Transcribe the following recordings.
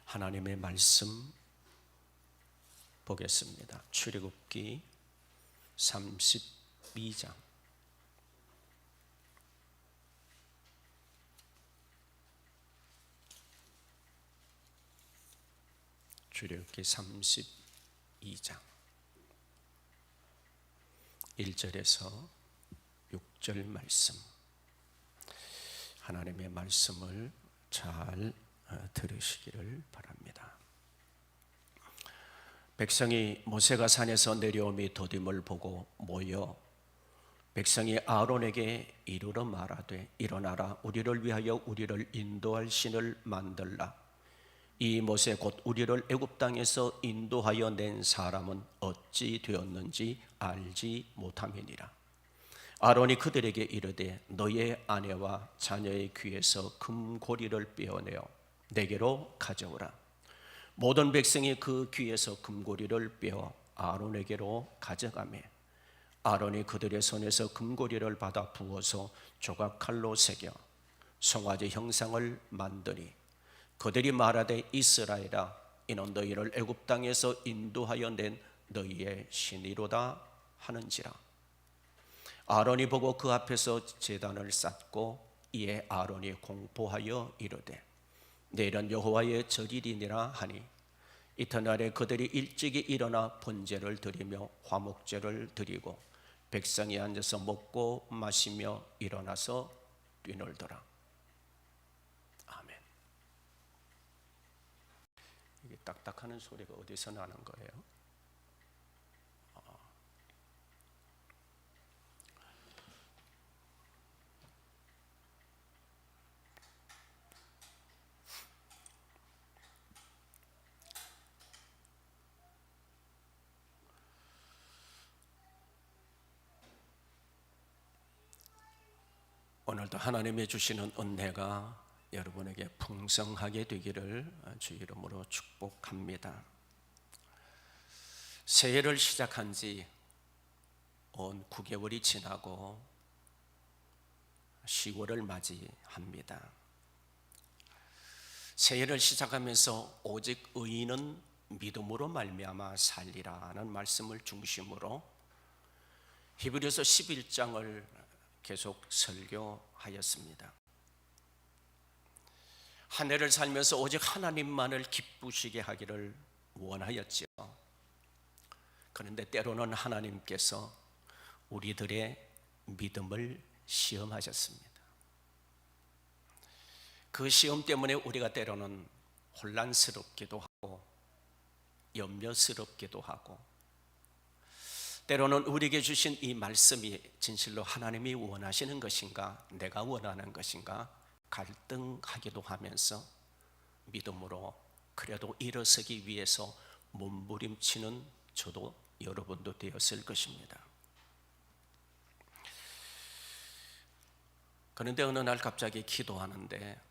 하나님의 말씀 보겠습니다. 출애굽기 32장. 출애굽기 32장 1절에서 6절 말씀. 하나님의 말씀을 잘 들으시기를 바랍니다. 백성이 모세가 산에서 내려오미 더딤을 보고 모여 백성이 아론에게 이르러 말하되 일어나라, 우리를 위하여 우리를 인도할 신을 만들라. 이 모세 곧 우리를 애굽 땅에서 인도하여 낸 사람은 어찌 되었는지 알지 못함이니라. 아론이 그들에게 이르되 너의 아내와 자녀의 귀에서 금고리를 빼어내어 내게로 가져오라. 모든 백성이 그 귀에서 금고리를 빼어 아론에게로 가져가매 아론이 그들의 손에서 금고리를 받아 부어서 조각칼로 새겨 송아지 형상을 만드니 그들이 말하되 이스라엘아, 이는 너희를 애굽 땅에서 인도하여 낸 너희의 신이로다 하는지라. 아론이 보고 그 앞에서 제단을 쌓고 이에 아론이 공포하여 이르되 내일은 여호와의 절일이니라 하니 이튿날에 그들이 일찍이 일어나 번제를 드리며 화목제를 드리고 백성이 앉아서 먹고 마시며 일어나서 뛰놀더라. 아멘. 이게 딱딱하는 소리가 어디서 나는 거예요? 오늘도 하나님이 주시는 은혜가 여러분에게 풍성하게 되기를 주 이름으로 축복합니다. 새해를 시작한 지 온 9개월이 지나고 10월을 맞이합니다. 새해를 시작하면서 오직 의인은 믿음으로 말미암아 살리라는 말씀을 중심으로 히브리서 11장을 계속 설교하였습니다. 한 해를 살면서 오직 하나님만을 기쁘시게 하기를 원하였지요. 그런데 때로는 하나님께서 우리들의 믿음을 시험하셨습니다. 그 시험 때문에 우리가 때로는 혼란스럽기도 하고 염려스럽기도 하고 때로는 우리에게 주신 이 말씀이 진실로 하나님이 원하시는 것인가 내가 원하는 것인가 갈등하기도 하면서 믿음으로 그래도 일어서기 위해서 몸부림치는 저도 여러분도 되었을 것입니다. 그런데 어느 날 갑자기 기도하는데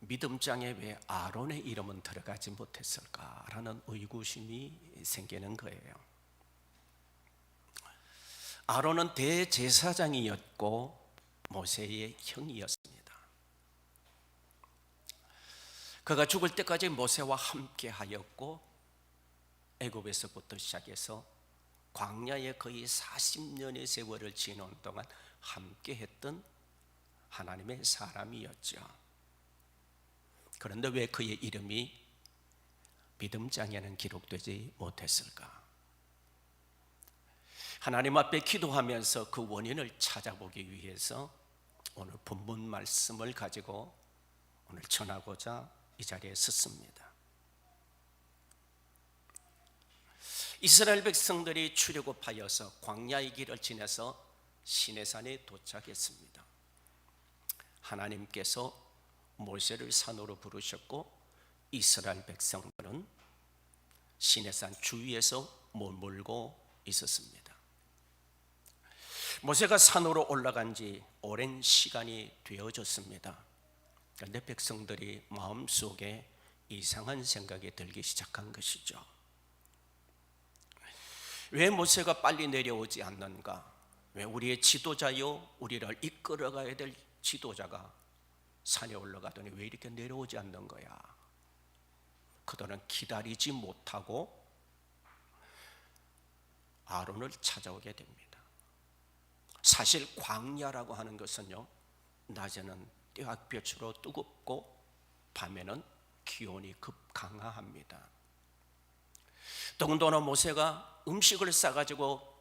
믿음장에 왜 아론의 이름은 들어가지 못했을까라는 의구심이 생기는 거예요. 아론은 대제사장이었고 모세의 형이었습니다. 그가 죽을 때까지 모세와 함께 하였고 애굽에서부터 시작해서 광야에 거의 40년의 세월을 지내는 동안 함께 했던 하나님의 사람이었죠. 그런데 왜 그의 이름이 믿음장에는 기록되지 못했을까? 하나님 앞에 기도하면서 그 원인을 찾아보기 위해서 오늘 본문 말씀을 가지고 오늘 전하고자 이 자리에 섰습니다. 이스라엘 백성들이 출애굽하여서 광야의 길을 지나서 시내산에 도착했습니다. 하나님께서 모세를 산으로 부르셨고 이스라엘 백성들은 시내산 주위에서 머물고 있었습니다. 모세가 산으로 올라간 지 오랜 시간이 되어졌습니다. 그런데 백성들이 마음속에 이상한 생각이 들기 시작한 것이죠. 왜 모세가 빨리 내려오지 않는가? 왜 우리의 지도자요, 우리를 이끌어가야 될 지도자가 산에 올라가더니 왜 이렇게 내려오지 않는 거야? 그들은 기다리지 못하고 아론을 찾아오게 됩니다. 사실 광야라고 하는 것은요, 낮에는 떼학볕으로 뜨겁고 밤에는 기온이 급강하합니다. 더군다나 모세가 음식을 싸가지고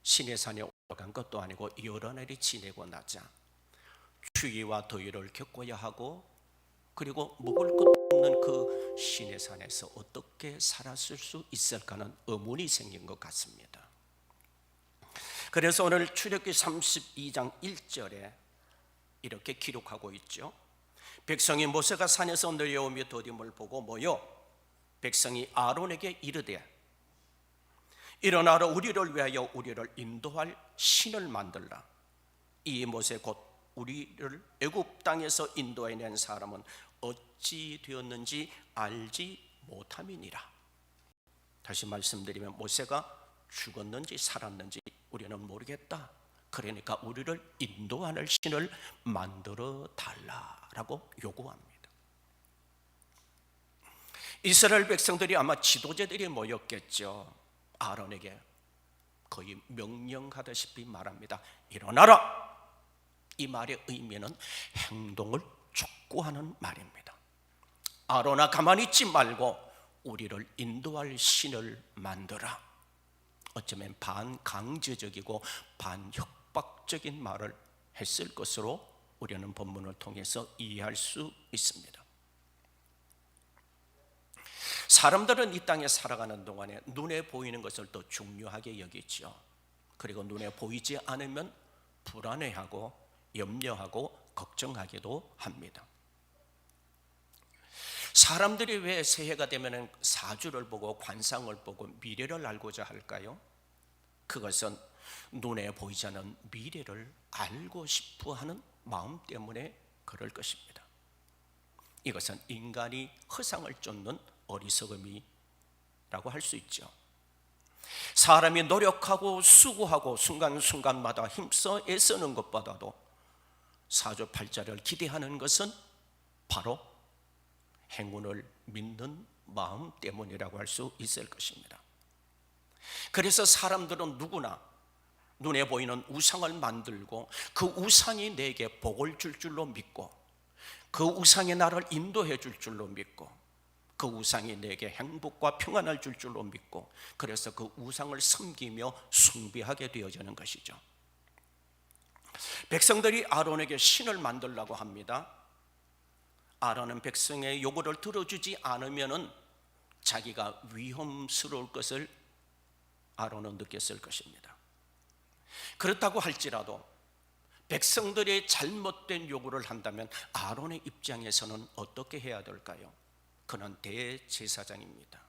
시내산에 올라간 것도 아니고 여러 날이 지내고 나자 추위와 더위를 겪어야 하고, 그리고 먹을 것도 없는 그 시내산에서 어떻게 살았을 수 있을까는 의문이 생긴 것 같습니다. 그래서 오늘 출애굽기 32장 1절에 이렇게 기록하고 있죠. 백성이 모세가 산에서 내려오며 더딤을 보고 모여 백성이 아론에게 이르되 일어나라, 우리를 위하여 우리를 인도할 신을 만들라. 이 모세 곧 우리를 애굽 땅에서 인도해낸 사람은 어찌 되었는지 알지 못함이니라. 다시 말씀드리면 모세가 죽었는지 살았는지 우리는 모르겠다. 그러니까 우리를 인도하는 신을 만들어 달라라고 요구합니다. 이스라엘 백성들이 아마 지도자들이 모였겠죠. 아론에게 거의 명령하다시피 말합니다. 일어나라. 이 말의 의미는 행동을 촉구하는 말입니다. 아론아, 가만히 있지 말고 우리를 인도할 신을 만들어. 어쩌면 반강제적이고 반협박적인 말을 했을 것으로 우리는 본문을 통해서 이해할 수 있습니다. 사람들은 이 땅에 살아가는 동안에 눈에 보이는 것을 더 중요하게 여기죠. 그리고 눈에 보이지 않으면 불안해하고 염려하고 걱정하기도 합니다. 사람들이 왜 새해가 되면 사주를 보고 관상을 보고 미래를 알고자 할까요? 그것은 눈에 보이지 않는 미래를 알고 싶어 하는 마음 때문에 그럴 것입니다. 이것은 인간이 허상을 쫓는 어리석음이라고 할 수 있죠. 사람이 노력하고 수고하고 순간순간마다 힘써 애쓰는 것보다도 사주팔자를 기대하는 것은 바로 행운을 믿는 마음 때문이라고 할 수 있을 것입니다. 그래서 사람들은 누구나 눈에 보이는 우상을 만들고 그 우상이 내게 복을 줄 줄로 믿고, 그 우상이 나를 인도해 줄 줄로 믿고, 그 우상이 내게 행복과 평안을 줄 줄로 믿고, 그래서 그 우상을 섬기며 숭배하게 되어지는 것이죠. 백성들이 아론에게 신을 만들라고 합니다. 아론은 백성의 요구를 들어주지 않으면은 자기가 위험스러울 것을 아론은 느꼈을 것입니다. 그렇다고 할지라도 백성들의 잘못된 요구를 한다면 아론의 입장에서는 어떻게 해야 될까요? 그는 대제사장입니다.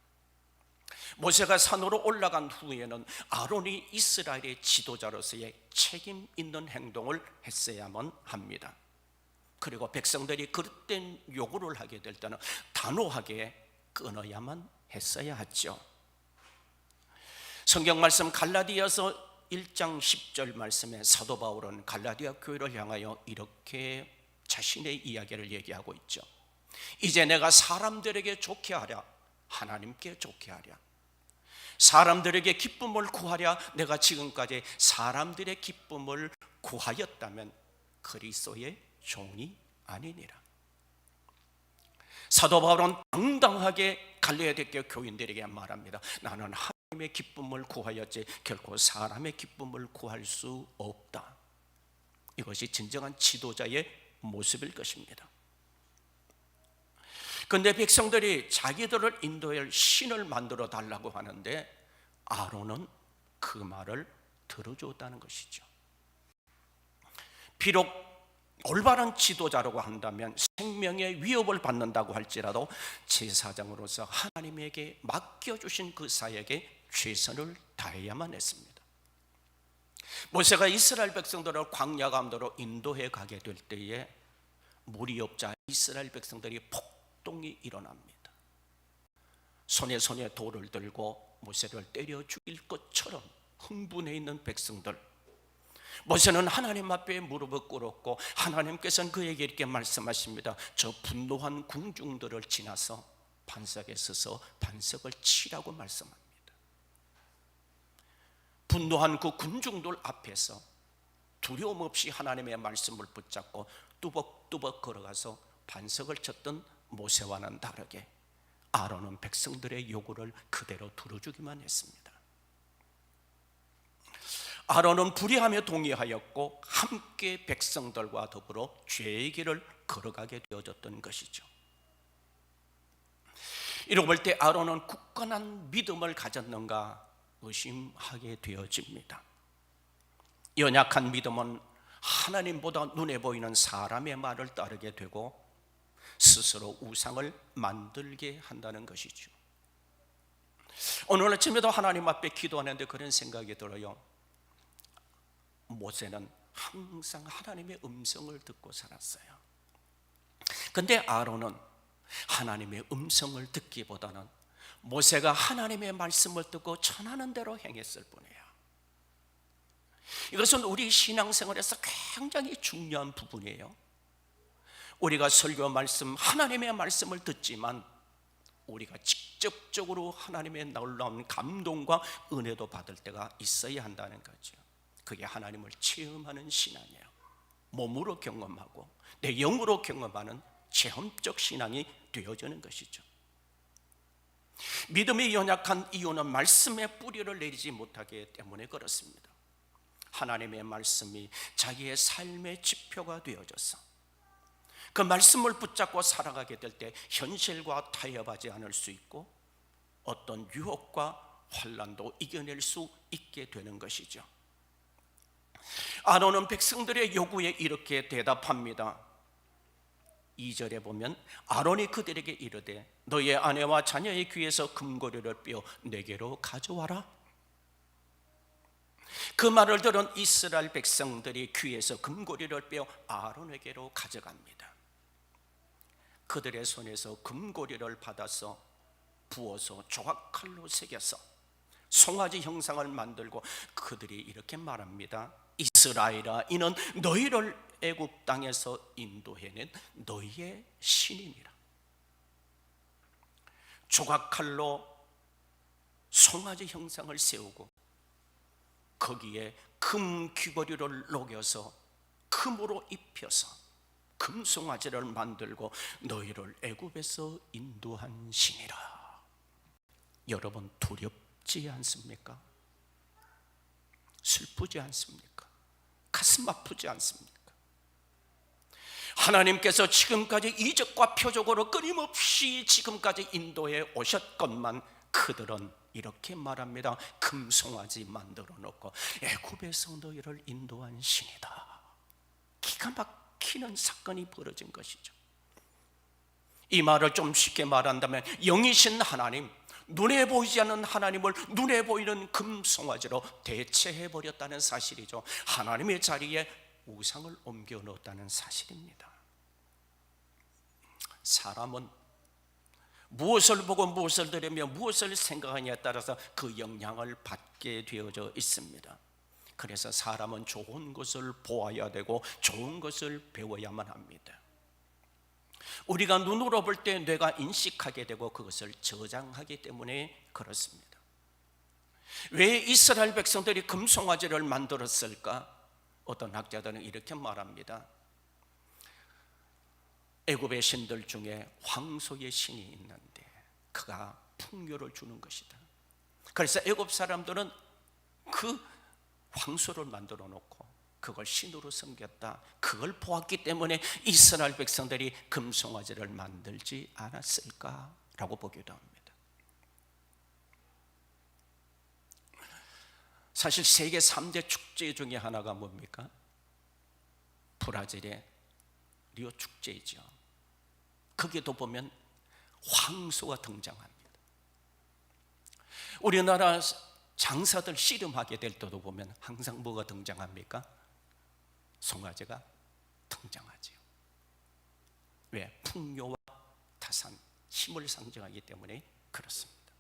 모세가 산으로 올라간 후에는 아론이 이스라엘의 지도자로서의 책임 있는 행동을 했어야만 합니다. 그리고 백성들이 그릇된 요구를 하게 될 때는 단호하게 끊어야만 했어야 했죠. 성경 말씀 갈라디아서 1장 10절 말씀에 사도 바울은 갈라디아 교회를 향하여 이렇게 자신의 이야기를 얘기하고 있죠. 이제 내가 사람들에게 좋게 하랴, 하나님께 좋게 하랴. 사람들에게 기쁨을 구하랴. 내가 지금까지 사람들의 기쁨을 구하였다면 그리스도의 종이 아니니라. 사도 바울은 당당하게 갈라디아 교인들에게 말합니다. 나는 하나님의 기쁨을 구하였지 결코 사람의 기쁨을 구할 수 없다. 이것이 진정한 지도자의 모습일 것입니다. 그런데 백성들이 자기들을 인도할 신을 만들어 달라고 하는데 아론은 그 말을 들어줬다는 것이죠. 비록 올바른 지도자라고 한다면 생명의 위협을 받는다고 할지라도 제사장으로서 하나님에게 맡겨주신 그 사역에 최선을 다해야만 했습니다. 모세가 이스라엘 백성들을 광야 가운데로 인도해 가게 될 때에 물이 없자 이스라엘 백성들이 폭동이 일어납니다. 손에 돌을 들고 모세를 때려 죽일 것처럼 흥분해 있는 백성들, 모세는 하나님 앞에 무릎을 꿇었고 하나님께서는 그에게 이렇게 말씀하십니다. 저 분노한 군중들을 지나서 반석에 서서 반석을 치라고 말씀합니다. 분노한 그 군중들 앞에서 두려움 없이 하나님의 말씀을 붙잡고 뚜벅뚜벅 걸어가서 반석을 쳤던 모세와는 다르게 아론은 백성들의 요구를 그대로 들어주기만 했습니다. 아론은 불의하며 동의하였고 함께 백성들과 더불어 죄의 길을 걸어가게 되어졌던 것이죠. 이러고 볼 때 아론은 굳건한 믿음을 가졌는가 의심하게 되어집니다. 연약한 믿음은 하나님보다 눈에 보이는 사람의 말을 따르게 되고 스스로 우상을 만들게 한다는 것이죠. 오늘 아침에도 하나님 앞에 기도하는데 그런 생각이 들어요. 모세는 항상 하나님의 음성을 듣고 살았어요. 근데 아론은 하나님의 음성을 듣기보다는 모세가 하나님의 말씀을 듣고 전하는 대로 행했을 뿐이에요. 이것은 우리 신앙생활에서 굉장히 중요한 부분이에요. 우리가 설교 말씀, 하나님의 말씀을 듣지만 우리가 직접적으로 하나님의 놀라운 감동과 은혜도 받을 때가 있어야 한다는 거죠. 그게 하나님을 체험하는 신앙이에요. 몸으로 경험하고 내 영으로 경험하는 체험적 신앙이 되어지는 것이죠. 믿음이 연약한 이유는 말씀의 뿌리를 내리지 못하기 때문에 그렇습니다. 하나님의 말씀이 자기의 삶의 지표가 되어져서 그 말씀을 붙잡고 살아가게 될 때 현실과 타협하지 않을 수 있고 어떤 유혹과 환난도 이겨낼 수 있게 되는 것이죠. 아론은 백성들의 요구에 이렇게 대답합니다. 2절에 보면 아론이 그들에게 이르되 너의 아내와 자녀의 귀에서 금고리를 빼어 내게로 가져와라. 그 말을 들은 이스라엘 백성들이 귀에서 금고리를 빼어 아론에게로 가져갑니다. 그들의 손에서 금고리를 받아서 부어서 조각칼로 새겨서 송아지 형상을 만들고 그들이 이렇게 말합니다. 이스라엘아, 이는 너희를 애굽 땅에서 인도해낸 너희의 신이니라. 조각칼로 송아지 형상을 세우고 거기에 금 귀걸이를 녹여서 금으로 입혀서 금송아지를 만들고 너희를 애굽에서 인도한 신이라. 여러분, 두렵지 않습니까? 슬프지 않습니까? 가슴 아프지 않습니까? 하나님께서 지금까지 이적과 표적으로 끊임없이 지금까지 인도해 오셨건만 그들은 이렇게 말합니다. 금송아지 만들어 놓고 애굽에서 너희를 인도한 신이다. 기가 막히는 사건이 벌어진 것이죠. 이 말을 좀 쉽게 말한다면 영이신 하나님, 눈에 보이지 않는 하나님을 눈에 보이는 금송아지로 대체해버렸다는 사실이죠. 하나님의 자리에 우상을 옮겨 넣었다는 사실입니다. 사람은 무엇을 보고 무엇을 들으며 무엇을 생각하느냐에 따라서 그 영향을 받게 되어져 있습니다. 그래서 사람은 좋은 것을 보아야 되고 좋은 것을 배워야만 합니다. 우리가 눈으로 볼 때 뇌가 인식하게 되고 그것을 저장하기 때문에 그렇습니다. 왜 이스라엘 백성들이 금송아지를 만들었을까? 어떤 학자들은 이렇게 말합니다. 애굽의 신들 중에 황소의 신이 있는데 그가 풍요를 주는 것이다. 그래서 애굽 사람들은 그 황소를 만들어 놓고 그걸 신으로 섬겼다. 그걸 보았기 때문에 이스라엘 백성들이 금송아지를 만들지 않았을까라고 보기도 합니다. 사실 세계 3대 축제 중에 하나가 뭡니까? 브라질의 리오 축제이죠. 거기에도 보면 황소가 등장합니다. 우리나라 장사들 씨름하게 될 때도 보면 항상 뭐가 등장합니까? 송아지가 등장하지요. 왜? 풍요와 타산, 힘을 상징하기 때문에 그렇습니다.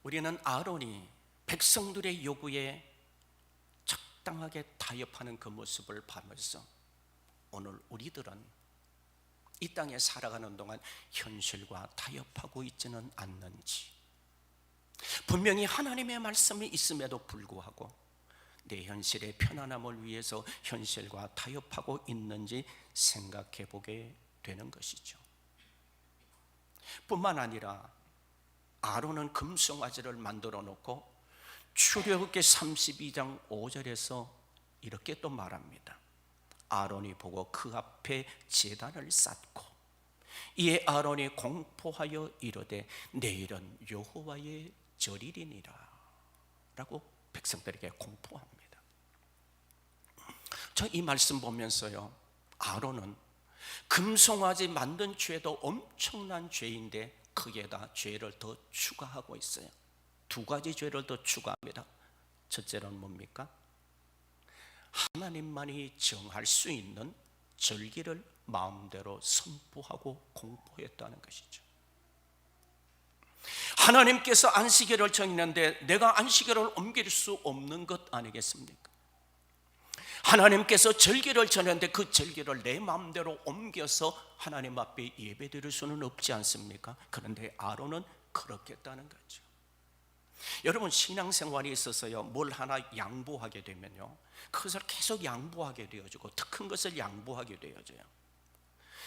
우리는 아론이 백성들의 요구에 적당하게 타협하는 그 모습을 보면서 오늘 우리들은 이 땅에 살아가는 동안 현실과 타협하고 있지는 않는지, 분명히 하나님의 말씀이 있음에도 불구하고 내 현실의 편안함을 위해서 현실과 타협하고 있는지 생각해 보게 되는 것이죠. 뿐만 아니라 아론은 금송아지를 만들어 놓고 출애굽기 32장 5절에서 이렇게 또 말합니다. 아론이 보고 그 앞에 제단을 쌓고 이에 아론이 공포하여 이르되 내일은 여호와의 절일이니라 라고 백성들에게 공포합니다. 저 이 말씀 보면서요, 아론은 금송아지 만든 죄도 엄청난 죄인데 거기에다 죄를 더 추가하고 있어요. 두 가지 죄를 더 추가합니다. 첫째는 뭡니까? 하나님만이 정할 수 있는 절기를 마음대로 선포하고 공포했다는 것이죠. 하나님께서 안식일을 정했는데 내가 안식일을 옮길 수 없는 것 아니겠습니까? 하나님께서 절기를 정했는데 그 절기를 내 마음대로 옮겨서 하나님 앞에 예배드릴 수는 없지 않습니까? 그런데 아론은 그렇겠다는 거죠. 여러분, 신앙생활에 있어서요, 뭘 하나 양보하게 되면요, 그것을 계속 양보하게 되어지고 더 큰 것을 양보하게 되어져요.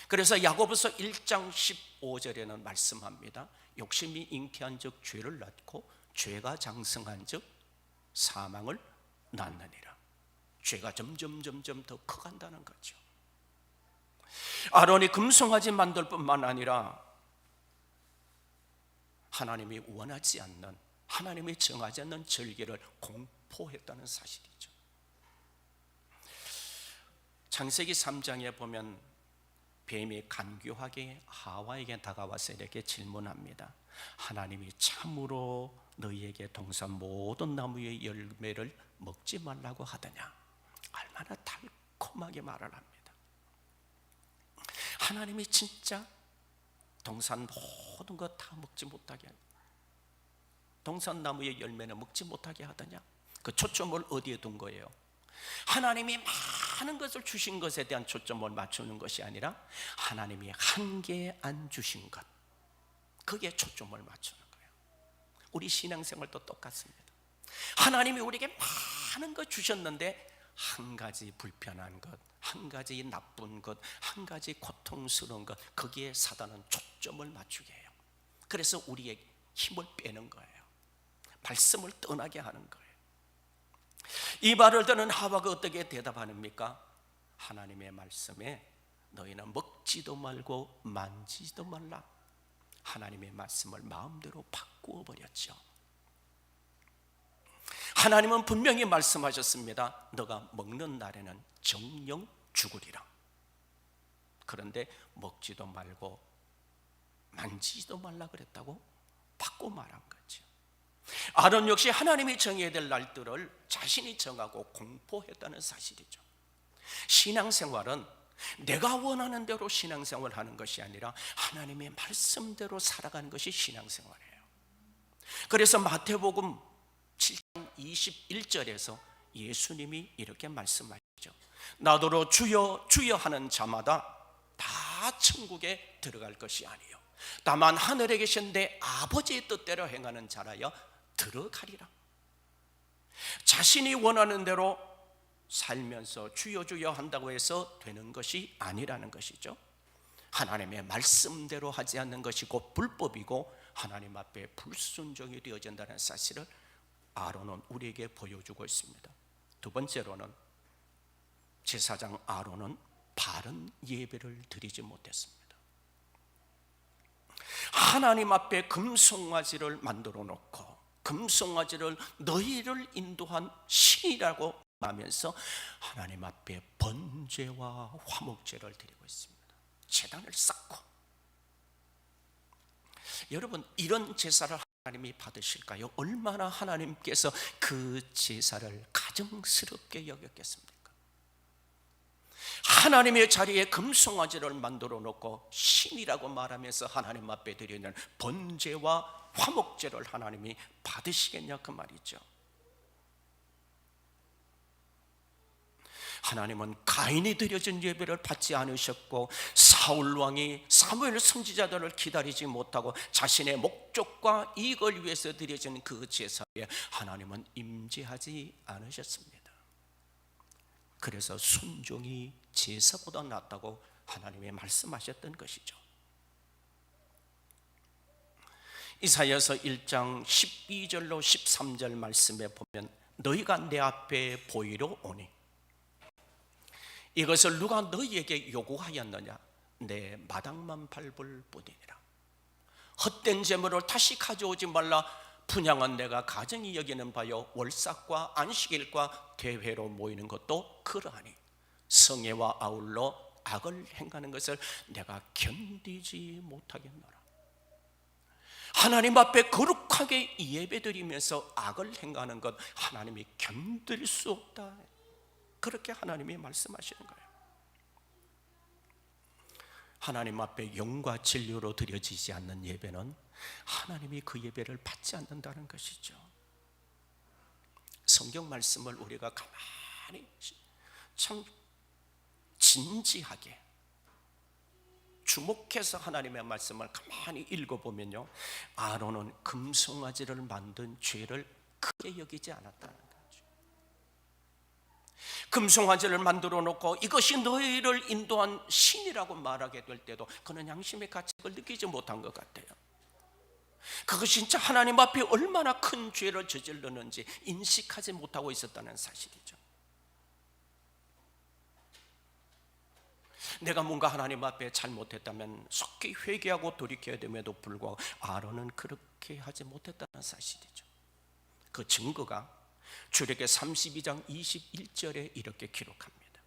그래서 야고보서 1장 15절에는 말씀합니다. 욕심이 잉태한 즉 죄를 낳고 죄가 장성한 즉 사망을 낳느니라. 죄가 점점 더 커간다는 거죠. 아론이 금송아지 만들 뿐만 아니라 하나님이 원하지 않는, 하나님이 정하지 않는 절기를 공포했다는 사실이죠. 창세기 3장에 보면 뱀이 간교하게 하와에게 다가와서 이렇게 질문합니다. 하나님이 참으로 너희에게 동산 모든 나무의 열매를 먹지 말라고 하더냐? 얼마나 달콤하게 말을 합니다. 하나님이 진짜 동산 모든 것 다 먹지 못하게, 동산 나무의 열매는 먹지 못하게 하더냐? 그 초점을 어디에 둔 거예요? 하나님이 많은 것을 주신 것에 대한 초점을 맞추는 것이 아니라 하나님이 한 개 안 주신 것, 거기에 초점을 맞추는 거예요. 우리 신앙생활도 똑같습니다. 하나님이 우리에게 많은 것 주셨는데 한 가지 불편한 것, 한 가지 나쁜 것, 한 가지 고통스러운 것, 거기에 사단은 초점을 맞추게 해요. 그래서 우리의 힘을 빼는 거예요. 말씀을 떠나게 하는 거예요. 이 말을 듣는 하와가 어떻게 대답합니까? 하나님의 말씀에 너희는 먹지도 말고 만지지도 말라. 하나님의 말씀을 마음대로 바꾸어 버렸죠. 하나님은 분명히 말씀하셨습니다. 너가 먹는 날에는 정령 죽으리라. 그런데 먹지도 말고 만지지도 말라 그랬다고 바꾸어 말한 거죠. 아론 역시 하나님이 정해야 될 날들을 자신이 정하고 공포했다는 사실이죠. 신앙생활은 내가 원하는 대로 신앙생활하는 것이 아니라 하나님의 말씀대로 살아가는 것이 신앙생활이에요. 그래서 마태복음 7장 21절에서 예수님이 이렇게 말씀하시죠. 나더러 주여 주여 하는 자마다 다 천국에 들어갈 것이 아니요 다만 하늘에 계신 내 아버지의 뜻대로 행하는 자라야 들어가리라. 자신이 원하는 대로 살면서 주여 주여 한다고 해서 되는 것이 아니라는 것이죠. 하나님의 말씀대로 하지 않는 것이 곧 불법이고 하나님 앞에 불순종이 되어진다는 사실을 아론은 우리에게 보여주고 있습니다. 두 번째로는 제사장 아론은 바른 예배를 드리지 못했습니다. 하나님 앞에 금송아지를 만들어 놓고 금송아지를 너희를 인도한 신이라고 하면서 하나님 앞에 번제와 화목제를 드리고 있습니다. 제단을 쌓고. 여러분, 이런 제사를 하나님이 받으실까요? 얼마나 하나님께서 그 제사를 가정스럽게 여겼겠습니까? 하나님의 자리에 금송아지를 만들어 놓고 신이라고 말하면서 하나님 앞에 드리는 번제와 화목제를 하나님이 받으시겠냐 그 말이죠. 하나님은 가인이 드려진 예배를 받지 않으셨고, 사울 왕이 사무엘 선지자들을 기다리지 못하고 자신의 목적과 이익을 위해서 드려진 그 제사에 하나님은 임재하지 않으셨습니다. 그래서 순종이 제사보다 낫다고 하나님이 말씀하셨던 것이죠. 이사야서 1장 12절로 13절 말씀에 보면, 너희가 내 앞에 보이러 오니 이것을 누가 너희에게 요구하였느냐? 내 마당만 밟을 뿐이니라. 헛된 재물을 다시 가져오지 말라. 분향은 내가 가정이 여기는 바요, 월삭과 안식일과 대회로 모이는 것도 그러하니 성회와 아울러 악을 행하는 것을 내가 견디지 못하겠노라. 하나님 앞에 거룩하게 예배드리면서 악을 행하는 것 하나님이 견딜 수 없다, 그렇게 하나님이 말씀하시는 거예요. 하나님 앞에 영과 진리로 드려지지 않는 예배는 하나님이 그 예배를 받지 않는다는 것이죠. 성경 말씀을 우리가 가만히 참 진지하게 주목해서 하나님의 말씀을 가만히 읽어보면요, 아론은 금송아지를 만든 죄를 크게 여기지 않았다는 거죠. 금송아지를 만들어 놓고 이것이 너희를 인도한 신이라고 말하게 될 때도 그는 양심의 가책을 느끼지 못한 것 같아요. 그것이 진짜 하나님 앞에 얼마나 큰 죄를 저질렀는지 인식하지 못하고 있었다는 사실이죠. 내가 뭔가 하나님 앞에 잘못했다면 속히 회개하고 돌이켜야 됨에도 불구하고 아론은 그렇게 하지 못했다는 사실이죠. 그 증거가 출애굽기 32장 21절에 이렇게 기록합니다.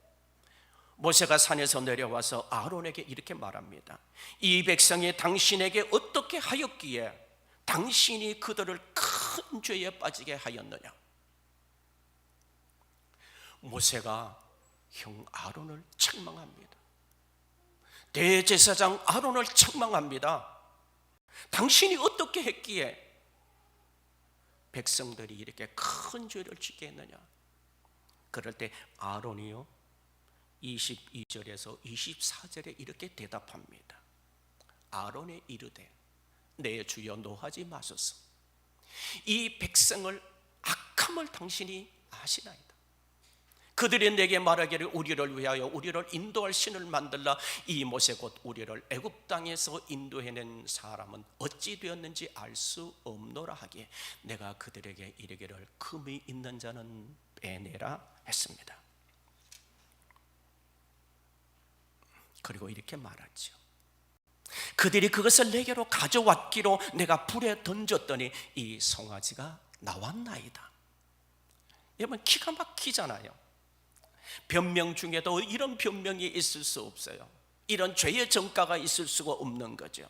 모세가 산에서 내려와서 아론에게 이렇게 말합니다. 이 백성이 당신에게 어떻게 하였기에 당신이 그들을 큰 죄에 빠지게 하였느냐? 모세가 형 아론을 책망합니다. 대제사장 아론을 책망합니다. 당신이 어떻게 했기에 백성들이 이렇게 큰 죄를 짓게 했느냐? 그럴 때 아론이요 22절에서 24절에 이렇게 대답합니다. 아론이 이르되 내 주여 노하지 마소서. 이 백성을 악함을 당신이 아시나이다. 그들이 내게 말하기를 우리를 위하여 우리를 인도할 신을 만들라. 이 모세 곧 우리를 애굽 땅에서 인도해낸 사람은 어찌 되었는지 알 수 없노라 하기에 내가 그들에게 이르기를 금이 있는 자는 빼내라 했습니다. 그리고 이렇게 말하죠. 그들이 그것을 내게로 가져왔기로 내가 불에 던졌더니 이 송아지가 나왔나이다. 여러분 기가 막히잖아요. 변명 중에도 이런 변명이 있을 수 없어요. 이런 죄의 전가가 있을 수가 없는 거죠.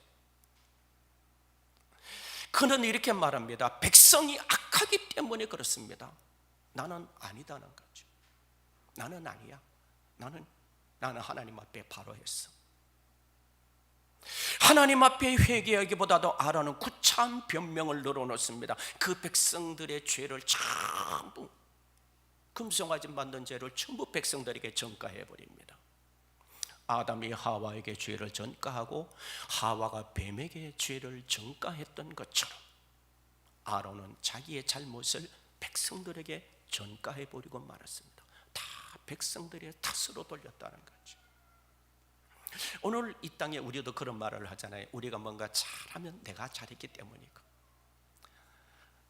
그는 이렇게 말합니다. 백성이 악하기 때문에 그렇습니다. 나는 아니다는 거죠. 나는 아니야. 나는 하나님 앞에 바로 했어. 하나님 앞에 회개하기보다도 아론은 구차한 변명을 늘어놓습니다. 그 백성들의 죄를 전부, 금송아지 만든 죄를 전부 백성들에게 전가해 버립니다. 아담이 하와에게 죄를 전가하고 하와가 뱀에게 죄를 전가했던 것처럼 아론은 자기의 잘못을 백성들에게 전가해 버리고 말았습니다. 다 백성들의 탓으로 돌렸다는 거죠. 오늘 이 땅에 우리도 그런 말을 하잖아요. 우리가 뭔가 잘하면 내가 잘했기 때문이고,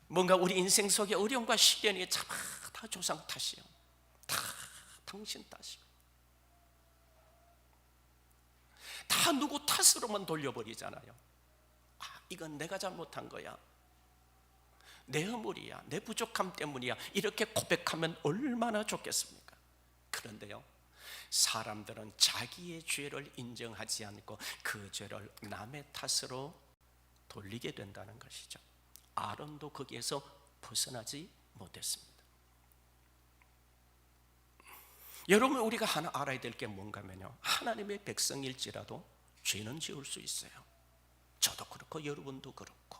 뭔가 우리 인생 속에 어려움과 시련이 다 조상 탓이요, 다 당신 탓이요, 다 누구 탓으로만 돌려버리잖아요. 이건 내가 잘못한 거야, 내 허물이야, 내 부족함 때문이야, 이렇게 고백하면 얼마나 좋겠습니까? 그런데요, 사람들은 자기의 죄를 인정하지 않고 그 죄를 남의 탓으로 돌리게 된다는 것이죠. 아론도 거기에서 벗어나지 못했습니다. 여러분, 우리가 하나 알아야 될 게 뭔가면요, 하나님의 백성일지라도 죄는 지을 수 있어요. 저도 그렇고 여러분도 그렇고.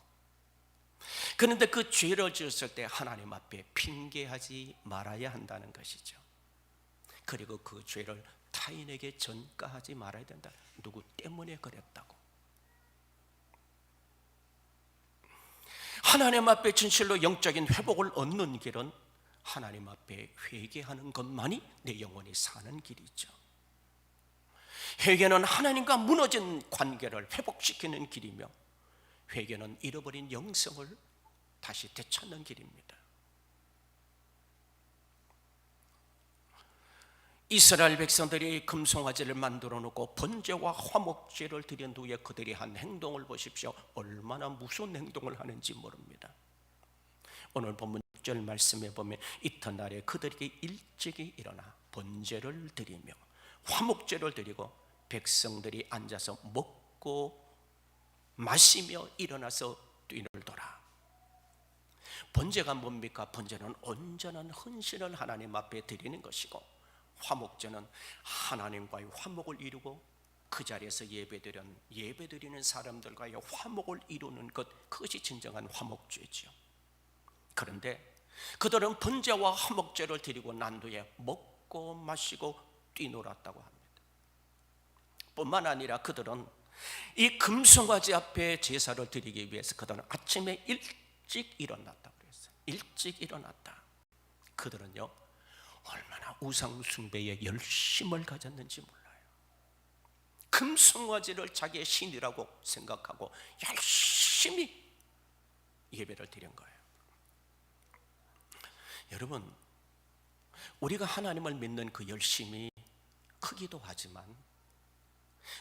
그런데 그 죄를 지었을 때 하나님 앞에 핑계하지 말아야 한다는 것이죠. 그리고 그 죄를 타인에게 전가하지 말아야 된다. 누구 때문에 그랬다고. 하나님 앞에 진실로 영적인 회복을 얻는 길은 하나님 앞에 회개하는 것만이 내 영혼이 사는 길이죠. 회개는 하나님과 무너진 관계를 회복시키는 길이며, 회개는 잃어버린 영성을 다시 되찾는 길입니다. 이스라엘 백성들이 금송아지를 만들어 놓고 번제와 화목제를 드린 후에 그들이 한 행동을 보십시오. 얼마나 무서운 행동을 하는지 모릅니다. 오늘 본문 6절 말씀에 보면 이튿날에 그들이 일찍이 일어나 번제를 드리며 화목제를 드리고 백성들이 앉아서 먹고 마시며 일어나서 뛰놀더라. 번제가 뭡니까? 번제는 온전한 헌신을 하나님 앞에 드리는 것이고, 화목제는 하나님과의 화목을 이루고 그 자리에서 예배드리는 사람들과의 화목을 이루는 것, 그것이 진정한 화목제죠. 그런데 그들은 번제와 화목제를 드리고 난 뒤에 먹고 마시고 뛰놀았다고 합니다. 뿐만 아니라 그들은 이 금송아지 앞에 제사를 드리기 위해서 그들은 아침에 일찍 일어났다고 그랬어요. 일찍 일어났다. 그들은요, 얼마나 우상 숭배에 열심을 가졌는지 몰라요. 금송아지를 자기의 신이라고 생각하고 열심히 예배를 드린 거예요. 여러분, 우리가 하나님을 믿는 그 열심이 크기도 하지만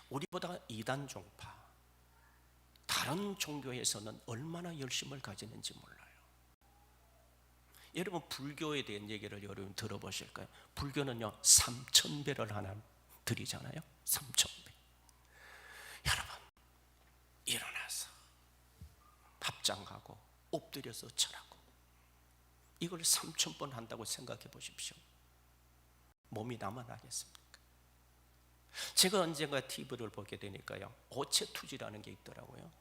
우리보다 이단 종파, 다른 종교에서는 얼마나 열심을 가지는지 몰라요. 여러분, 불교에 대한 얘기를 여러분 들어보실까요? 불교는요, 3000배를 하나 드리잖아요. 3000배. 여러분, 일어나서 합장하고 엎드려서 절하고, 이걸 3000번 한다고 생각해 보십시오. 몸이 남아나겠습니까? 제가 언젠가 TV를 보게 되니까요, 오체투지라는 게 있더라고요.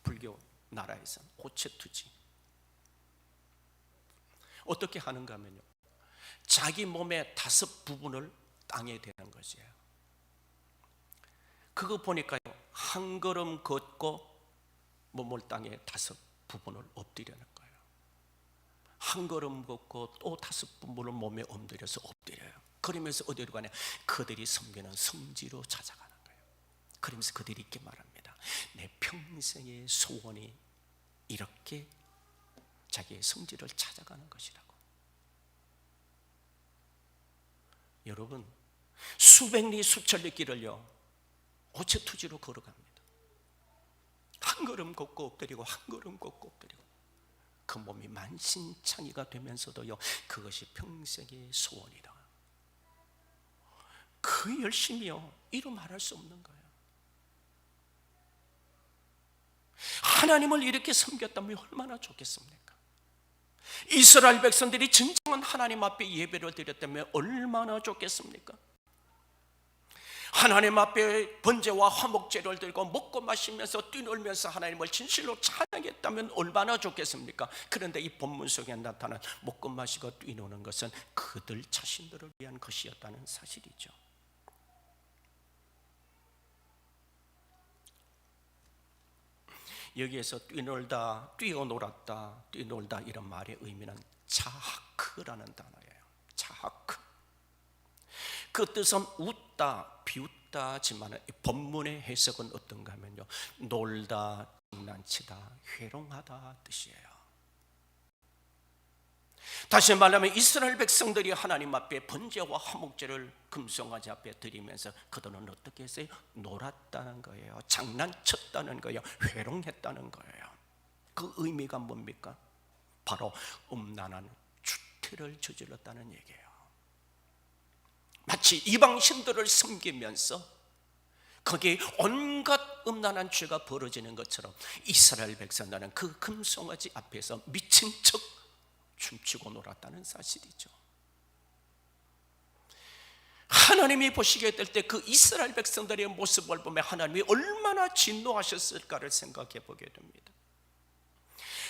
불교 나라에서 오체투지. 어떻게 하는가 하면요, 자기 몸의 5부분을 땅에 대는 것이에요. 그거 보니까요, 한 걸음 걷고 몸을 땅에 5부분을 엎드리는 거예요. 한 걸음 걷고 또 5부분을 몸에 엎드려서 엎드려요. 그러면서 어디로 가냐? 그들이 섬기는 성지로 찾아가는 거예요. 그러면서 그들이 이렇게 말합니다. 내 평생의 소원이 이렇게 자기의 성지를 찾아가는 것이라고. 여러분, 수백 리 수천 리 길을요, 오체투지로 걸어갑니다. 한 걸음 걷고 엎드리고 한 걸음 걷고 엎드리고, 그 몸이 만신창이가 되면서도요, 그것이 평생의 소원이다. 그 열심이요, 이루 말할 수 없는 거예요. 하나님을 이렇게 섬겼다면 얼마나 좋겠습니까? 이스라엘 백성들이 진정한 하나님 앞에 예배를 드렸다면 얼마나 좋겠습니까? 하나님 앞에 번제와 화목제를 들고 먹고 마시면서 뛰놀면서 하나님을 진실로 찬양했다면 얼마나 좋겠습니까? 그런데 이 본문 속에 나타난 먹고 마시고 뛰노는 것은 그들 자신들을 위한 것이었다는 사실이죠. 여기에서 뛰놀다, 뛰어놀았다, 뛰놀다, 이런 말의 의미는 자하크라는 단어예요. 자하크. 그 뜻은 웃다, 비웃다지만 본문의 해석은 어떤가 하면요, 놀다, 장난치다, 회롱하다 뜻이에요. 다시 말하면 이스라엘 백성들이 하나님 앞에 번제와 화목제를 금송아지 앞에 드리면서 그들은 어떻게 했어요? 놀았다는 거예요. 장난쳤다는 거예요. 회롱했다는 거예요. 그 의미가 뭡니까? 바로 음란한 추태를 저질렀다는 얘기예요. 마치 이방 신들을 섬기면서 거기에 온갖 음란한 죄가 벌어지는 것처럼 이스라엘 백성들은 그 금송아지 앞에서 미친 척 춤추고 놀았다는 사실이죠. 하나님이 보시게 될 때 그 이스라엘 백성들의 모습을 보면 하나님이 얼마나 진노하셨을까를 생각해 보게 됩니다.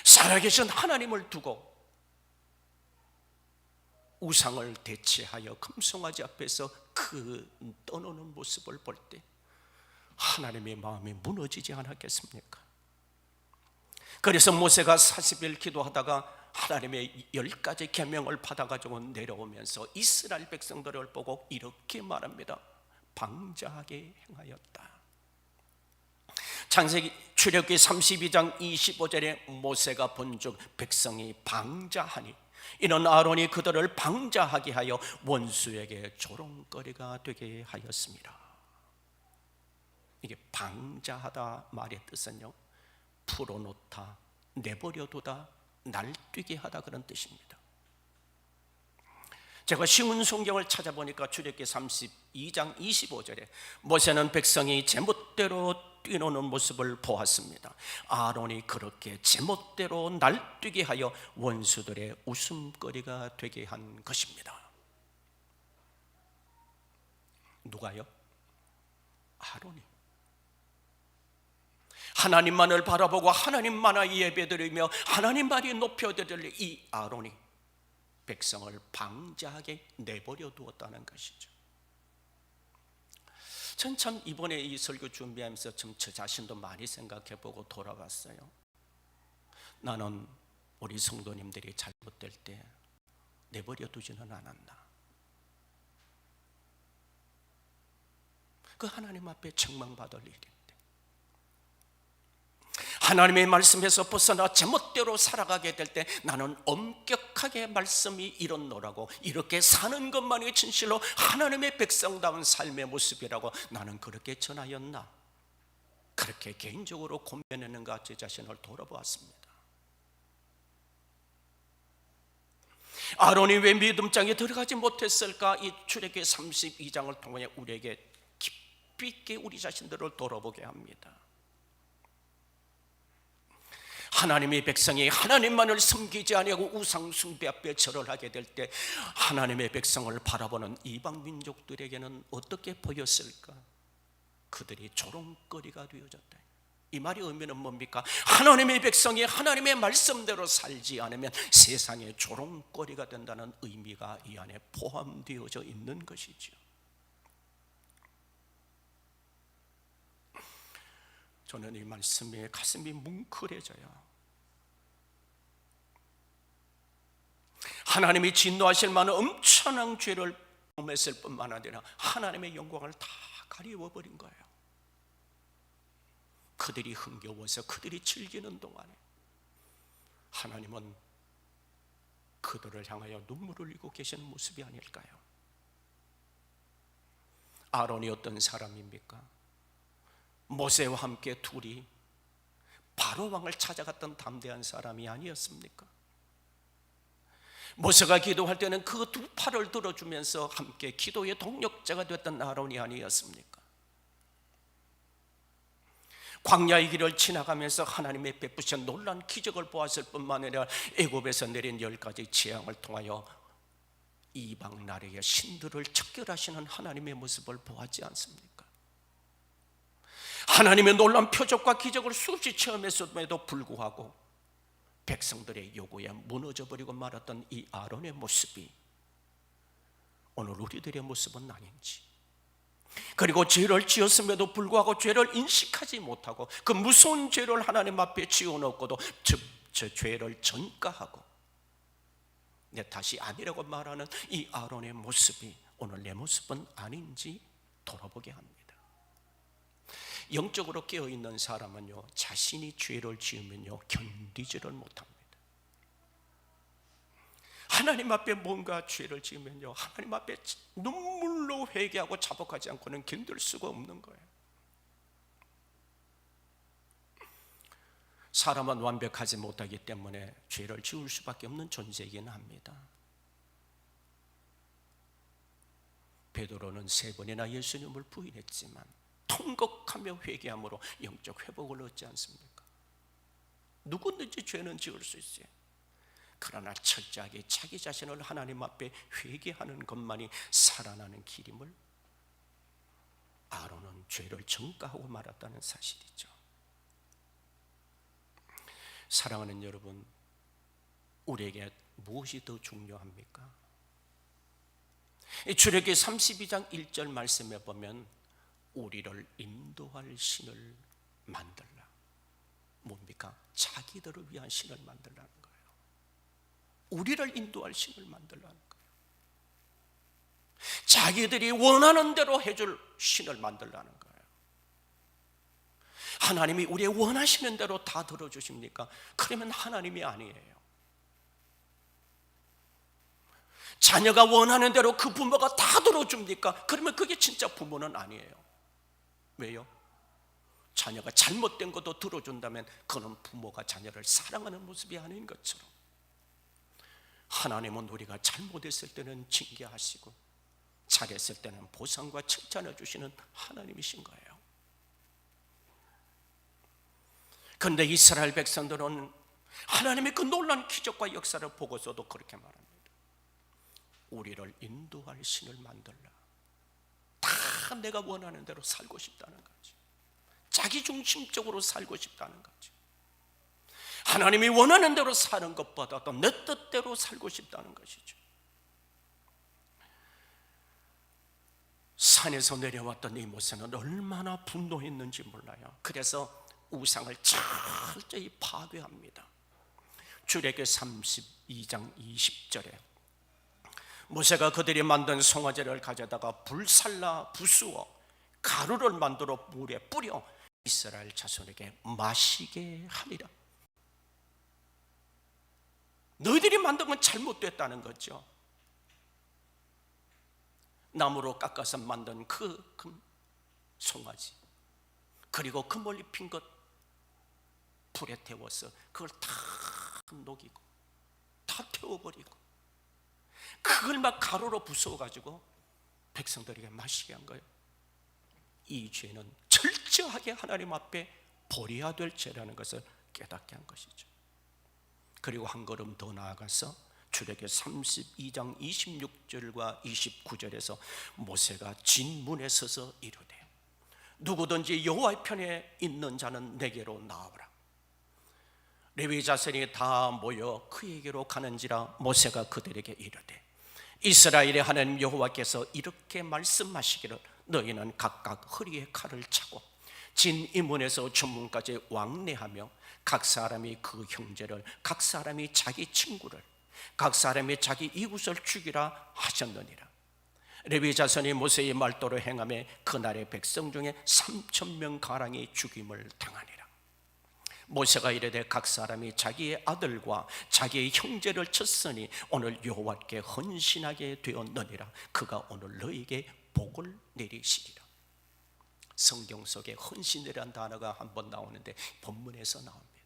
살아계신 하나님을 두고 우상을 대체하여 금송아지 앞에서 그 떠노는 모습을 볼 때 하나님의 마음이 무너지지 않았겠습니까? 그래서 모세가 40일 기도하다가 하나님의 10가지 계명을 받아가지고 내려오면서 이스라엘 백성들을 보고 이렇게 말합니다. 방자하게 행하였다. 창세기 출애굽기 32장 25절에 모세가 본즉 백성이 방자하니 이는 아론이 그들을 방자하게 하여 원수에게 조롱거리가 되게 하였습니다. 이게 방자하다 말의 뜻은요, 풀어놓다, 내버려두다, 날뛰게 하다 그런 뜻입니다. 제가 쉬운 성경을 찾아보니까 출애굽기 32장 25절에 모세는 백성이 제멋대로 뛰노는 모습을 보았습니다. 아론이 그렇게 제멋대로 날뛰게 하여 원수들의 웃음거리가 되게 한 것입니다. 누가요? 아론이. 하나님만을 바라보고 하나님만을 예배드리며 하나님만이 높여드릴 이 아론이 백성을 방자하게 내버려 두었다는 것이죠. 전 참 이번에 이 설교 준비하면서 참 저 자신도 많이 생각해보고 돌아봤어요. 나는 우리 성도님들이 잘못될 때 내버려 두지는 않았나. 그 하나님 앞에 책망받을 일인데 하나님의 말씀에서 벗어나 제멋대로 살아가게 될 때 나는 엄격하게 말씀이 이렇노라고, 이렇게 사는 것만이 진실로 하나님의 백성다운 삶의 모습이라고 나는 그렇게 전하였나. 그렇게 개인적으로 고민했는가 제 자신을 돌아보았습니다. 아론이 왜 믿음장에 들어가지 못했을까? 이 출애굽기 32장을 통해 우리에게 깊이 있게 우리 자신들을 돌아보게 합니다. 하나님의 백성이 하나님만을 섬기지 아니하고 우상 숭배 앞에 절을 하게 될 때 하나님의 백성을 바라보는 이방 민족들에게는 어떻게 보였을까? 그들이 조롱거리가 되어졌다. 이 말의 의미는 뭡니까? 하나님의 백성이 하나님의 말씀대로 살지 않으면 세상에 조롱거리가 된다는 의미가 이 안에 포함되어져 있는 것이죠. 저는 이 말씀에 가슴이 뭉클해져요. 하나님이 진노하실 만한 엄청난 죄를 범했을 뿐만 아니라 하나님의 영광을 다 가리워버린 거예요. 그들이 흥겨워서 그들이 즐기는 동안에 하나님은 그들을 향하여 눈물을 흘리고 계시는 모습이 아닐까요? 아론이 어떤 사람입니까? 모세와 함께 둘이 바로 왕을 찾아갔던 담대한 사람이 아니었습니까? 모세가 기도할 때는 그 두 팔을 들어주면서 함께 기도의 동력자가 됐던 아론이 아니었습니까? 광야의 길을 지나가면서 하나님의 베푸신 놀라운 기적을 보았을 뿐만 아니라 애굽에서 내린 10가지 재앙을 통하여 이방 나라의 신들을 척결하시는 하나님의 모습을 보았지 않습니까? 하나님의 놀라운 표적과 기적을 수없이 체험했음에도 불구하고 백성들의 요구에 무너져버리고 말았던 이 아론의 모습이 오늘 우리들의 모습은 아닌지, 그리고 죄를 지었음에도 불구하고 죄를 인식하지 못하고 그 무서운 죄를 하나님 앞에 지어놓고도 저 죄를 전가하고 내 탓이 아니라고 말하는 이 아론의 모습이 오늘 내 모습은 아닌지 돌아보게 합니다. 영적으로 깨어있는 사람은요, 자신이 죄를 지으면요 견디지를 못합니다. 하나님 앞에 뭔가 죄를 지으면요 하나님 앞에 눈물로 회개하고 자복하지 않고는 견딜 수가 없는 거예요. 사람은 완벽하지 못하기 때문에 죄를 지을 수밖에 없는 존재이긴 합니다. 베드로는 3번이나 예수님을 부인했지만 통곡하며 회개함으로 영적 회복을 얻지 않습니까? 누구든지 죄는 지을 수 있어요. 그러나 철저하게 자기 자신을 하나님 앞에 회개하는 것만이 살아나는 길임을 아론은 죄를 전가하고 말았다는 사실이죠. 사랑하는 여러분, 우리에게 무엇이 더 중요합니까? 출애굽기 32장 1절 말씀에 보면 우리를 인도할 신을 만들라. 뭡니까? 자기들을 위한 신을 만들라는 거예요. 우리를 인도할 신을 만들라는 거예요. 자기들이 원하는 대로 해줄 신을 만들라는 거예요. 하나님이 우리의 원하시는 대로 다 들어주십니까? 그러면 하나님이 아니에요. 자녀가 원하는 대로 그 부모가 다 들어줍니까? 그러면 그게 진짜 부모는 아니에요. 왜요? 자녀가 잘못된 것도 들어준다면 그는 부모가 자녀를 사랑하는 모습이 아닌 것처럼, 하나님은 우리가 잘못했을 때는 징계하시고 잘했을 때는 보상과 칭찬해 주시는 하나님이신 거예요. 그런데 이스라엘 백성들은 하나님의 그 놀라운 기적과 역사를 보고서도 그렇게 말합니다. 우리를 인도할 신을 만들라. 다 내가 원하는 대로 살고 싶다는 거지. 자기중심적으로 살고 싶다는 거지. 하나님이 원하는 대로 사는 것보다도 내 뜻대로 살고 싶다는 것이죠. 산에서 내려왔던 이 모세는 얼마나 분노했는지 몰라요. 그래서 우상을 철저히 파괴합니다. 출애굽기 32장 20절에 모세가 그들이 만든 송아지를 가져다가 불살라 부수어 가루를 만들어 물에 뿌려 이스라엘 자손에게 마시게 하리라. 너희들이 만든 건 잘못됐다는 거죠. 나무로 깎아서 만든 그 송아지, 그리고 그 멀리 핀 것 불에 태워서 그걸 다 녹이고 다 태워버리고 그걸 막 가루로 부숴가지고 백성들에게 마시게 한 거예요. 이 죄는 철저하게 하나님 앞에 버려야 될 죄라는 것을 깨닫게 한 것이죠. 그리고 한 걸음 더 나아가서 출애굽기 32장 26절과 29절에서 모세가 진문에 서서 이르되 누구든지 여호와의 편에 있는 자는 내게로 나오라. 레위 자손이 다 모여 그에게로 가는지라 모세가 그들에게 이르되 이스라엘의 하나님 여호와께서 이렇게 말씀하시기를 너희는 각각 허리에 칼을 차고 진 이문에서 전문까지 왕래하며 각 사람이 그 형제를, 각 사람이 자기 친구를, 각 사람이 자기 이웃을 죽이라 하셨느니라. 레위 자손이 모세의 말대로 행하며 그날의 백성 중에 3,000명 가량이 죽임을 당하니라. 모세가 이르되 각 사람이 자기의 아들과 자기의 형제를 쳤으니 오늘 여호와께 헌신하게 되었느니라. 그가 오늘 너희에게 복을 내리시리라. 성경 속에 헌신이라는 단어가 한 번 나오는데 본문에서 나옵니다.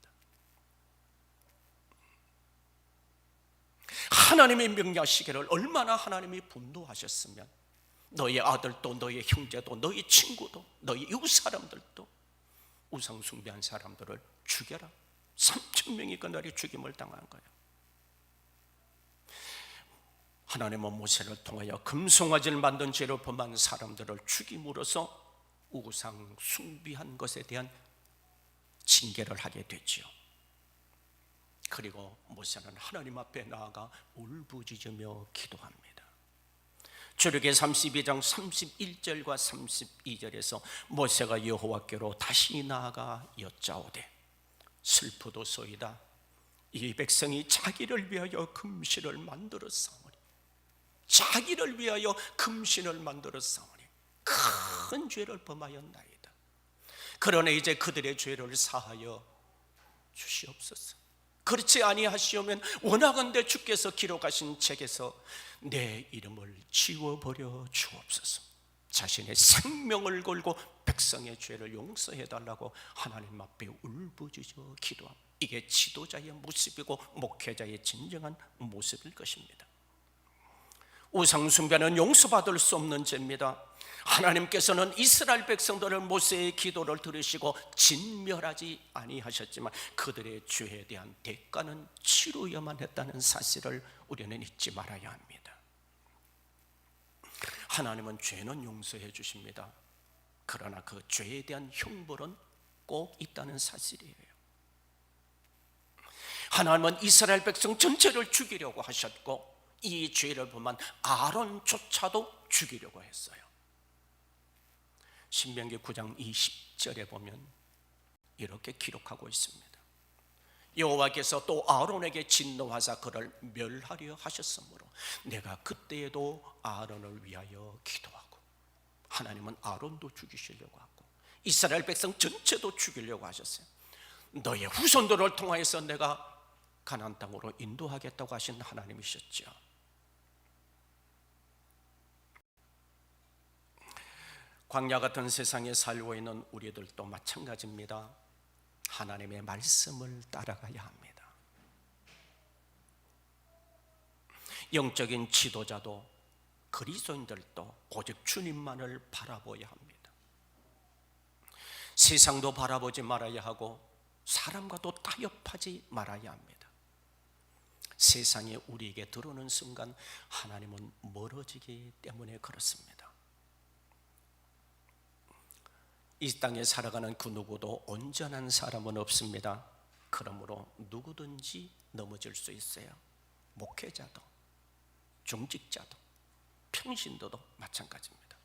하나님의 명령하시기를 얼마나 하나님이 분노하셨으면 너희 아들도 너희 형제도 너희 친구도 너희 이웃 사람들도 우상 숭배한 사람들을 죽여라. 3,000명이 그날에 죽임을 당한 거예요. 하나님은 모세를 통하여 금송아지를 만든 죄로 범한 사람들을 죽임으로써 우상 숭배한 것에 대한 징계를 하게 됐지요. 그리고 모세는 하나님 앞에 나아가 울부짖으며 기도합니다. 출애굽기 32장 31절과 32절에서 모세가 여호와께로 다시 나아가 여짜오되 슬프도소이다. 이 백성이 자기를 위하여 금신을 만들어 싸우니, 자기를 위하여 금신을 만들어 싸우니 큰 죄를 범하였나이다. 그러나 이제 그들의 죄를 사하여 주시옵소서. 그렇지 아니하시오면 원하건대 주께서 기록하신 책에서 내 이름을 지워버려 주옵소서. 자신의 생명을 걸고 백성의 죄를 용서해달라고 하나님 앞에 울부짖어 기도합니다. 이게 지도자의 모습이고 목회자의 진정한 모습일 것입니다. 우상 숭배는 용서받을 수 없는 죄입니다. 하나님께서는 이스라엘 백성들을 모세의 기도를 들으시고 진멸하지 아니하셨지만 그들의 죄에 대한 대가는 치루어야만 했다는 사실을 우리는 잊지 말아야 합니다. 하나님은 죄는 용서해 주십니다. 그러나 그 죄에 대한 형벌은 꼭 있다는 사실이에요. 하나님은 이스라엘 백성 전체를 죽이려고 하셨고, 이 죄를 범한 아론조차도 죽이려고 했어요. 신명기 9장 20절에 보면 이렇게 기록하고 있습니다. 여호와께서 또 아론에게 진노하사 그를 멸하려 하셨으므로 내가 그때에도 아론을 위하여 기도하고, 하나님은 아론도 죽이시려고 하고 이스라엘 백성 전체도 죽이려고 하셨어요. 너의 후손들을 통하여서 내가 가나안 땅으로 인도하겠다고 하신 하나님이셨죠. 광야 같은 세상에 살고 있는 우리들도 마찬가지입니다. 하나님의 말씀을 따라가야 합니다. 영적인 지도자도 그리스도인들도 오직 주님만을 바라보아야 합니다. 세상도 바라보지 말아야 하고 사람과도 타협하지 말아야 합니다. 세상이 우리에게 들어오는 순간 하나님은 멀어지기 때문에 그렇습니다. 이 땅에 살아가는 그 누구도 온전한 사람은 없습니다. 그러므로 누구든지 넘어질 수 있어요. 목회자도, 중직자도, 평신도도 마찬가지입니다.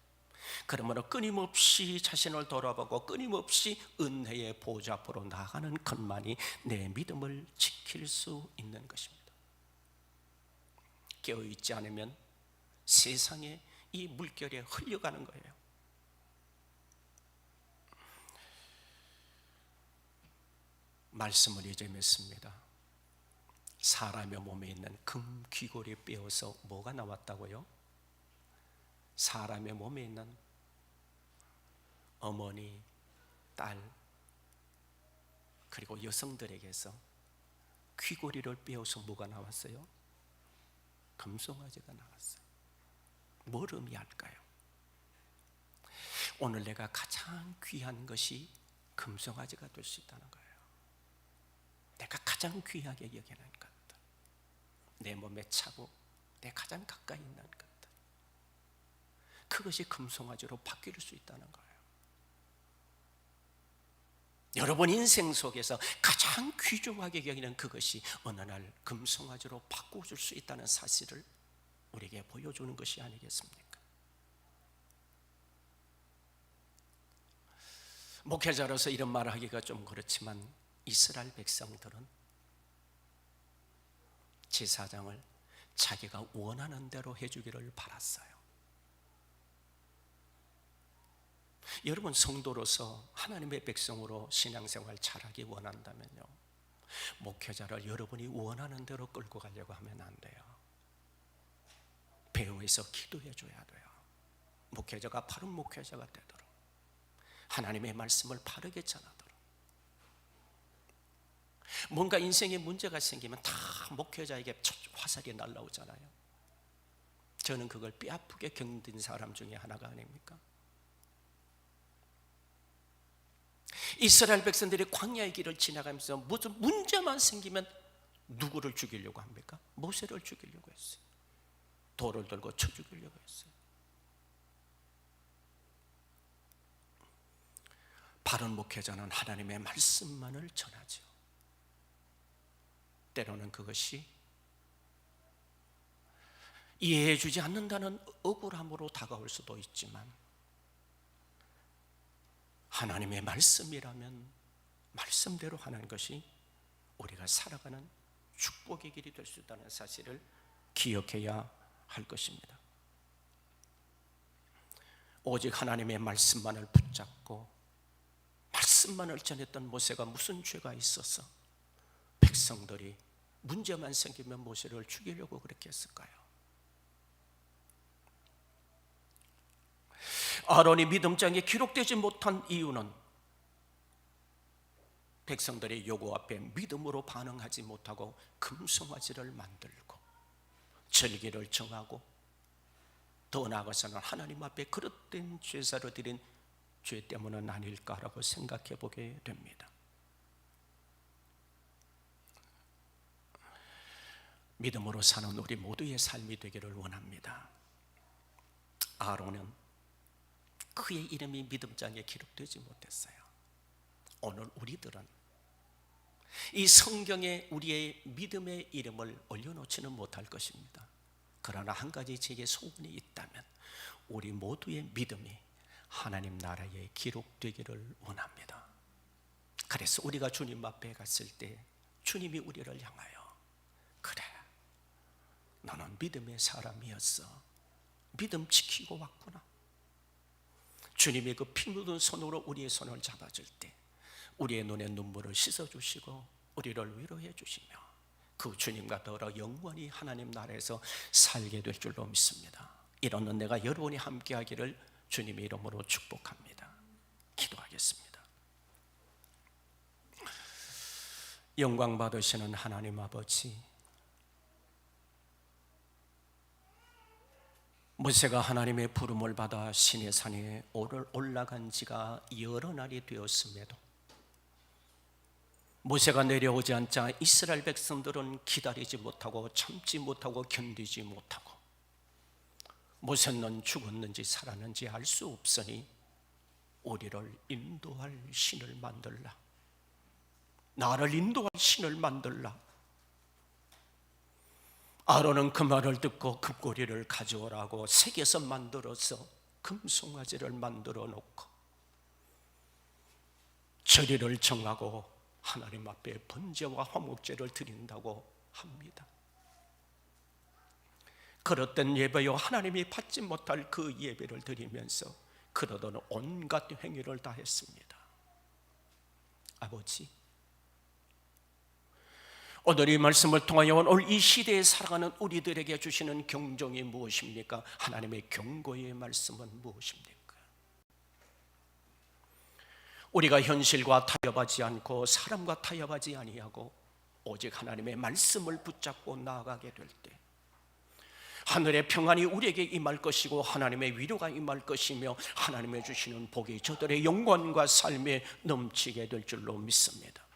그러므로 끊임없이 자신을 돌아보고 끊임없이 은혜의 보좌 앞으로 나아가는 것만이 내 믿음을 지킬 수 있는 것입니다. 깨어있지 않으면 세상에 이 물결에 흘려가는 거예요. 말씀을 이제 맺습니다. 사람의 몸에 있는 금 귀고리 빼어서 뭐가 나왔다고요? 사람의 몸에 있는 어머니, 딸, 그리고 여성들에게서 귀고리를 빼어서 뭐가 나왔어요? 금송아지가 나왔어요. 뭘 의미할까요? 오늘 내가 가장 귀한 것이 금송아지가 될 수 있다는 거예요. 내가 가장 귀하게 여기는 것들, 내 몸에 차고 내 가장 가까이 있는 것들, 그것이 금송아지로 바뀔 수 있다는 거예요. 여러분 인생 속에서 가장 귀중하게 여기는 그것이 어느 날 금송아지로 바꿔줄 수 있다는 사실을 우리에게 보여주는 것이 아니겠습니까? 목회자로서 이런 말을 하기가 좀 그렇지만 이스라엘 백성들은 제사장을 자기가 원하는 대로 해주기를 바랐어요. 여러분 성도로서 하나님의 백성으로 신앙생활 잘하기 원한다면요, 목회자를 여러분이 원하는 대로 끌고 가려고 하면 안 돼요. 배후에서 기도해 줘야 돼요. 목회자가 바른 목회자가 되도록, 하나님의 말씀을 바르게 전하도록. 뭔가 인생에 문제가 생기면 다 목회자에게 화살이 날라오잖아요. 저는 그걸 뼈아프게 견딘 사람 중에 하나가 아닙니까? 이스라엘 백성들이 광야의 길을 지나가면서 무슨 문제만 생기면 누구를 죽이려고 합니까? 모세를 죽이려고 했어요. 돌을 들고 쳐 죽이려고 했어요. 바른 목회자는 하나님의 말씀만을 전하죠. 때로는 그것이 이해해 주지 않는다는 억울함으로 다가올 수도 있지만, 하나님의 말씀이라면 말씀대로 하는 것이 우리가 살아가는 축복의 길이 될 수 있다는 사실을 기억해야 할 것입니다. 오직 하나님의 말씀만을 붙잡고 말씀만을 전했던 모세가 무슨 죄가 있어서 백성들이 문제만 생기면 모세를 죽이려고 그렇게 했을까요? 아론이 믿음장에 기록되지 못한 이유는 백성들의 요구 앞에 믿음으로 반응하지 못하고 금송아지를 만들고 절기를 정하고, 더 나아가서는 하나님 앞에 그릇된 제사를 드린 죄 때문은 아닐까라고 생각해 보게 됩니다. 믿음으로 사는 우리 모두의 삶이 되기를 원합니다. 아론은 그의 이름이 믿음장에 기록되지 못했어요. 오늘 우리들은 이 성경에 우리의 믿음의 이름을 올려놓지는 못할 것입니다. 그러나 한 가지 제게 소원이 있다면 우리 모두의 믿음이 하나님 나라에 기록되기를 원합니다. 그래서 우리가 주님 앞에 갔을 때 주님이 우리를 향하여 그래, 너는 믿음의 사람이었어. 믿음 지키고 왔구나. 주님이 그 피 묻은 손으로 우리의 손을 잡아줄 때 우리의 눈에 눈물을 씻어주시고 우리를 위로해 주시며 그 주님과 더불어 영원히 하나님 나라에서 살게 될 줄로 믿습니다. 이런 은혜가 여러분이 함께하기를 주님의 이름으로 축복합니다. 기도하겠습니다. 영광 받으시는 하나님 아버지, 모세가 하나님의 부름을 받아 시내산에 올라간 지가 여러 날이 되었음에도 모세가 내려오지 않자 이스라엘 백성들은 기다리지 못하고 참지 못하고 견디지 못하고 모세는 죽었는지 살았는지 알 수 없으니 우리를 인도할 신을 만들라, 나를 인도할 신을 만들라. 아론은 그 말을 듣고 금고리를 가져오라고 색에서 만들어서 금송아지를 만들어 놓고 절일을 정하고 하나님 앞에 번제와 화목제를 드린다고 합니다. 그릇된 예배요, 하나님이 받지 못할 그 예배를 드리면서 그러던 온갖 행위를 다 했습니다. 아버지, 오늘 이 말씀을 통하여 오늘 이 시대에 살아가는 우리들에게 주시는 경종이 무엇입니까? 하나님의 경고의 말씀은 무엇입니까? 우리가 현실과 타협하지 않고 사람과 타협하지 아니하고 오직 하나님의 말씀을 붙잡고 나아가게 될 때 하늘의 평안이 우리에게 임할 것이고 하나님의 위로가 임할 것이며 하나님의 주시는 복이 저들의 영광과 삶에 넘치게 될 줄로 믿습니다.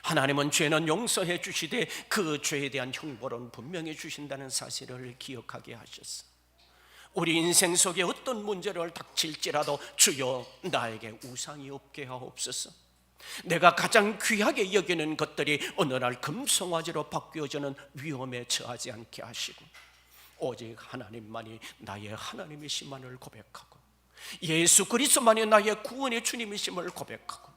하나님은 죄는 용서해 주시되 그 죄에 대한 형벌은 분명히 주신다는 사실을 기억하게 하셨어. 우리 인생 속에 어떤 문제를 닥칠지라도 주여 나에게 우상이 없게 하옵소서. 내가 가장 귀하게 여기는 것들이 어느 날 금송아지로 바뀌어지는 위험에 처하지 않게 하시고 오직 하나님만이 나의 하나님이심만을 고백하고 예수 그리스도만이 나의 구원의 주님이심을 고백하고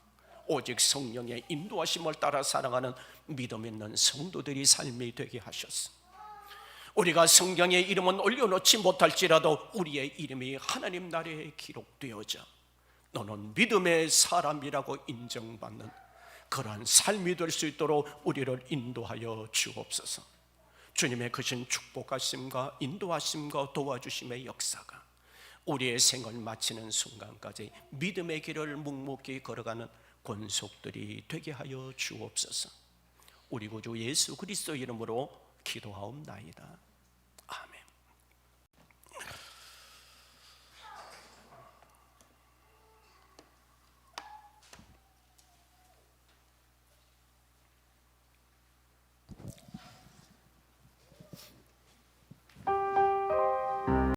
오직 성령의 인도하심을 따라 살아가는 믿음 있는 성도들이 삶이 되게 하셨어. 우리가 성경에 이름은 올려놓지 못할지라도 우리의 이름이 하나님 나라에 기록되어져 너는 믿음의 사람이라고 인정받는 그러한 삶이 될 수 있도록 우리를 인도하여 주옵소서. 주님의 크신 축복하심과 인도하심과 도와주심의 역사가 우리의 생을 마치는 순간까지 믿음의 길을 묵묵히 걸어가는 권속들이 되게 하여 주옵소서. 우리 구주 예수 그리스도 이름으로 기도하옵나이다.